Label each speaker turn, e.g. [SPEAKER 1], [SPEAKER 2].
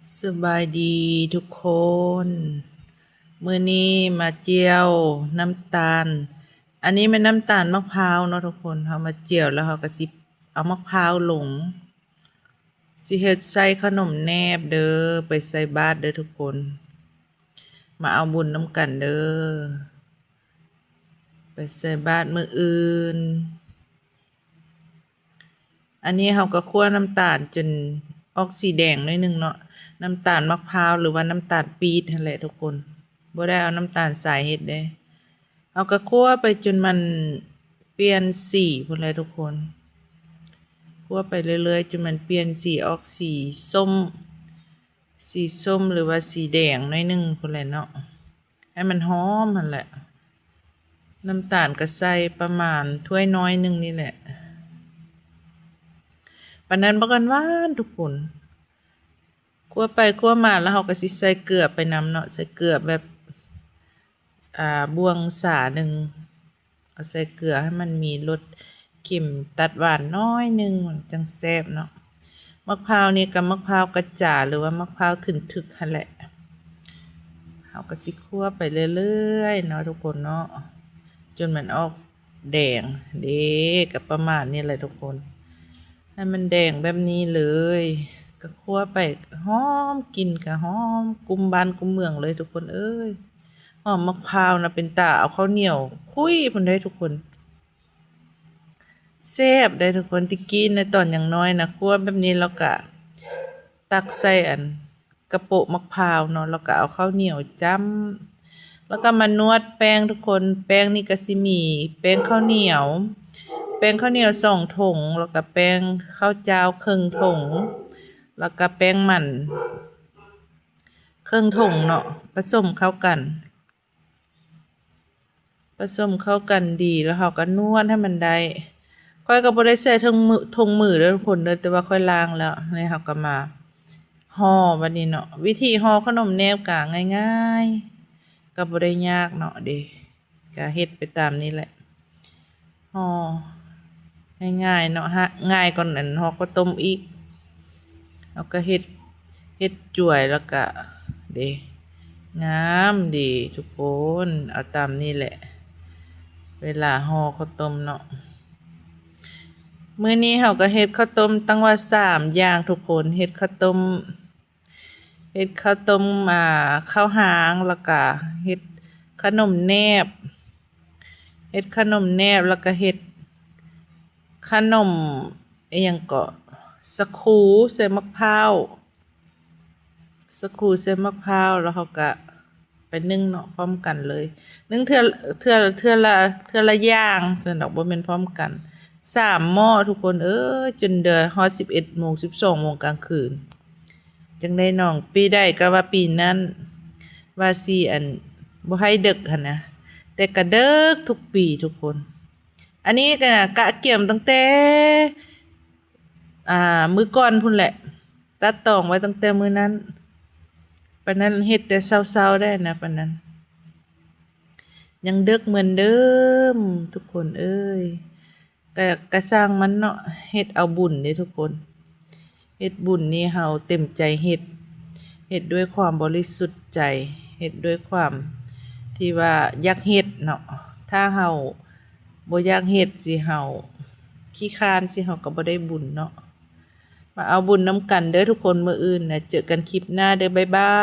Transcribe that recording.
[SPEAKER 1] สบายดีทุกคน มื้อนี้มาเจียวน้ำตาล อันนี้เป็นน้ำตาลมะพร้าวเนาะทุกคนเรามาเจียวแล้วเราก็สิเอามะพร้าวลงสิเฮ็ดใส่ขนมแนบเด้อไปใส่บาตรเด้อทุกคน มาเอาบุญน้ำกันเด้อไปใส่บาตรมื้ออื่น อันนี้เราก็คั่วน้ำตาลจนออกสีแดงหน่อยนึงเนาะน้ำตาลมะพร้าวหรือว่าน้ำตาลปี๊บนั่นแหละทุกคนบ่ได้เอาน้ำตาลสายเฮ็ดเด้เอาก็คั่วไปจนมันเปลี่ยนสีพุ่นแหละทุกคนคั่วไปเรื่อยๆจนมันเปลี่ยนสีออกสีส้มหรือว่าสีแดงหน่อยนึงพุ่นแหละเนาะให้มันหอมนั่นแหละน้ำตาลก็ใส่ประมาณถ้วยน้อยนึงนี่แหละปานนั้นบ่กันหวานทุกคนคั่วไปคั่วมาแล้วเราก็สิใส่เกลือไปนำเนาะใส่เกลือแบบบวงสาหนึ่งเอาใส่เกลือให้มันมีรสเค็มตัดหวานน้อยนึงจังแซ่บเนาะมะพร้าวนี่กับมะพร้าวกระจ๋าหรือว่ามะพร้าวถึกๆหั่นแหละเราก็สิคั่วไปเรื่อยๆเนาะทุกคนเนาะจนมันออกแดงเด้ก็ประมาณนี้แหละทุกคนให้มันแดงแบบนี้เลยก็คั่วไปหอมกินก็หอมกุมบ้านกุมเมืองเลยทุกคนเอ้ยหอมมะพร้าวนะเป็นตาเอาข้าวเหนียวคุยพุ่นได้ทุกคนแซ่บได้ทุกคนที่กินในตอนอย่างน้อยนะคั่วแบบนี้แล้วก็ตักใส่อันกระโปะมะพร้าวเนาะแล้วก็เอาข้าวเหนียวจ้ำแล้วก็มานวดแป้งทุกคนแป้งนี่ก็สิมีแป้งข้าวเหนียว2ถุงแล้วก็แป้งข้าวเจ้าครึ่งถุงแล้วก็แป้งมันครึ่งถุงเนาะผสมเข้ากันดีแล้วเราก็นวดให้มันได้ค่อยก็บ่ได้ใส่ถุงมือเด้อทุกคนเด้อแต่ว่าค่อยล้างแล้วนี่เราก็มาห่อบัดนี้เนาะวิธีห่อขนมแนวกะง่ายๆก็บ่ได้ยากเนาะเด้ก็เฮ็ดไปตามนี้แหละห่อง่ายๆเนาะฮะง่ายกว่านั้นห่อข้าวต้มอีกแล้วก็เฮ็ดจ่วยแล้วก็เด้งามดีทุกคนเอาตามนี้แหละเวลาห่อข้าวต้มเนาะมื้อนี้เราก็เฮ็ดข้าวต้มตั้งว่า3อย่างทุกคนเฮ็ดข้าวต้มข้าวหางแล้วก็เฮ็ดขนมแนบแล้วก็เฮ็ดขนมอีหยังก็สะคูใส่มะพร้าวแล้วเขาก็ไปนึ่งเนาะพร้อมกันเลยนึ่งเทื่อละอย่างซั่นดอกบ่แม่นพร้อมกัน3หม้อทุกคนจนเดือฮอด11 โมง 12 โมงกลางคืนจังได้น้องปีได้ก็ว่าปีนั้นว่าสิอันบ่ให้ดึกหั่นนะแต่ก็ดึกทุกปีทุกคนอันนี้ก็กะเกี่ยมตั้งแต่มื้อก่อนพุ่นแหละตัดตองไว้ตั้งแต่มื้อนั้นปานนั้นเฮ็ดแต่เช้าๆได้นะปานนั้นยังดึกเหมือนเดิมทุกคนเอ้ยก็สร้างมันเนาะเฮ็ดเอาบุญเด้ทุกคนเฮ็ดบุญนี่เฮาเต็มใจเฮ็ดด้วยความบริสุทธิ์ใจเฮ็ดด้วยความที่ว่าอยากเฮ็ดเนาะถ้าเฮาบ่อยากเฮ็ดสิเฮาขี้คร้านสิเฮาก็บ่ได้บุญเนาะมาเอาบุญนำกันเด้อทุกคนมื้ออื่นน่ะเจอกันคลิปหน้าเด้อบ๊ายบาย